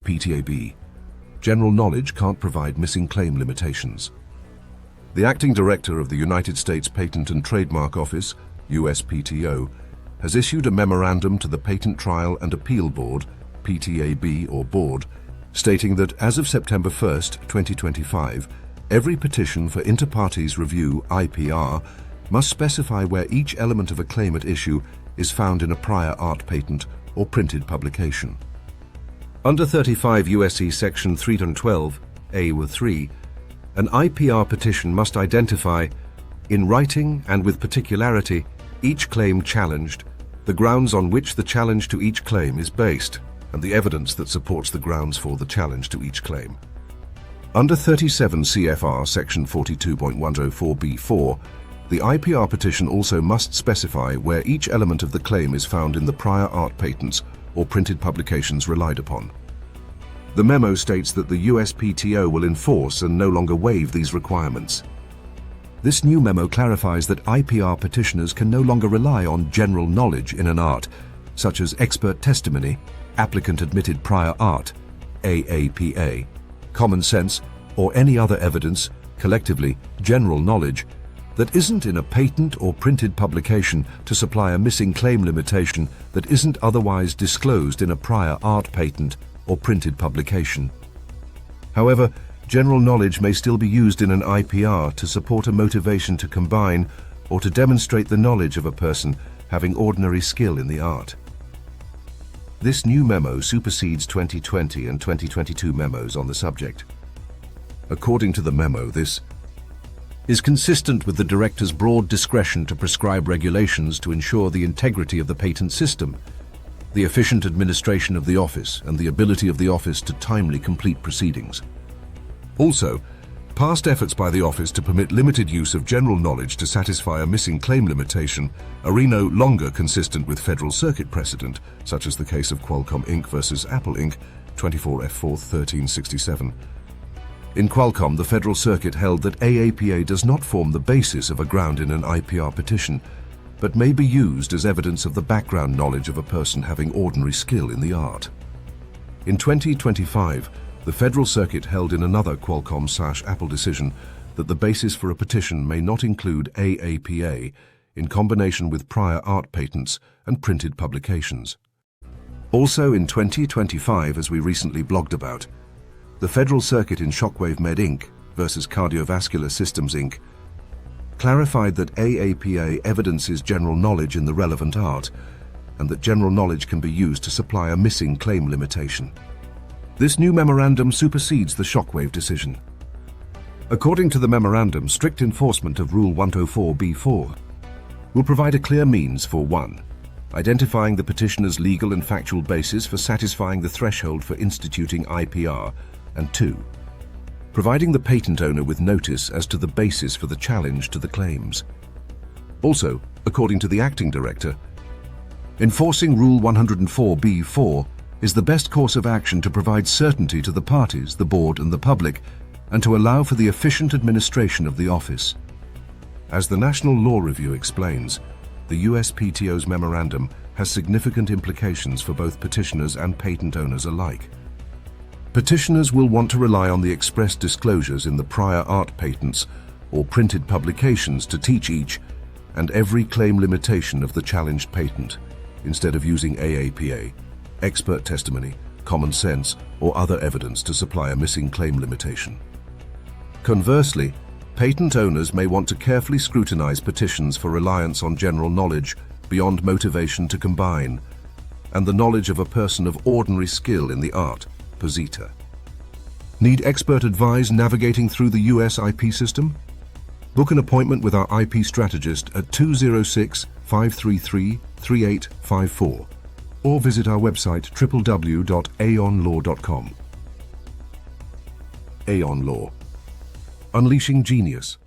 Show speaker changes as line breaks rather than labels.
PTAB. General knowledge can't provide missing claim limitations. The acting director of the United States Patent and Trademark Office, USPTO, has issued a memorandum to the Patent Trial and Appeal Board, PTAB or Board, stating that as of September 1, 2025, every petition for inter partes review (IPR) must specify where each element of a claim at issue is found in a prior art patent or printed publication. Under 35 U.S.C. Section 312, A(3), an IPR petition must identify, in writing and with particularity, each claim challenged, the grounds on which the challenge to each claim is based, and the evidence that supports the grounds for the challenge to each claim. Under 37 CFR Section 42.104b4, the IPR petition also must specify where each element of the claim is found in the prior art patents or printed publications relied upon. The memo states that the USPTO will enforce and no longer waive these requirements. This new memo clarifies that IPR petitioners can no longer rely on general knowledge in an art, such as expert testimony, applicant-admitted prior art, AAPA, common sense, or any other evidence, collectively general knowledge, that isn't in a patent or printed publication to supply a missing claim limitation that isn't otherwise disclosed in a prior art patent or printed publication. However, general knowledge may still be used in an IPR to support a motivation to combine or to demonstrate the knowledge of a person having ordinary skill in the art. This new memo supersedes 2020 and 2022 memos on the subject. According to the memo, this is consistent with the Director's broad discretion to prescribe regulations to ensure the integrity of the patent system, the efficient administration of the office, and the ability of the office to timely complete proceedings. Also, past efforts by the office to permit limited use of general knowledge to satisfy a missing claim limitation are no longer consistent with Federal Circuit precedent, such as the case of Qualcomm Inc. versus Apple Inc., 24 F. 4th 1367. In Qualcomm, the Federal Circuit held that AAPA does not form the basis of a ground in an IPR petition, but may be used as evidence of the background knowledge of a person having ordinary skill in the art. In 2025, the Federal Circuit held in another Qualcomm/Apple decision that the basis for a petition may not include AAPA in combination with prior art patents and printed publications. Also in 2025, as we recently blogged about, the Federal Circuit in Shockwave Med Inc. versus Cardiovascular Systems Inc. clarified that AAPA evidences general knowledge in the relevant art, and that general knowledge can be used to supply a missing claim limitation. This new memorandum supersedes the Shockwave decision. According to the memorandum, strict enforcement of Rule 104b4 will provide a clear means for 1. Identifying the petitioner's legal and factual basis for satisfying the threshold for instituting IPR, and 2. Providing the patent owner with notice as to the basis for the challenge to the claims. Also, according to the acting director, enforcing Rule 104b4 is the best course of action to provide certainty to the parties, the board and the public, and to allow for the efficient administration of the office. As the National Law Review explains, the USPTO's memorandum has significant implications for both petitioners and patent owners alike. Petitioners will want to rely on the express disclosures in the prior art patents or printed publications to teach each and every claim limitation of the challenged patent, instead of using AAPA, expert testimony, common sense, or other evidence to supply a missing claim limitation. Conversely, patent owners may want to carefully scrutinize petitions for reliance on general knowledge beyond motivation to combine, and the knowledge of a person of ordinary skill in the art, Posita. Need expert advice navigating through the US IP system? Book an appointment with our IP strategist at 206-533-3854 or visit our website www.aonlaw.com. Aon Law. Unleashing Genius.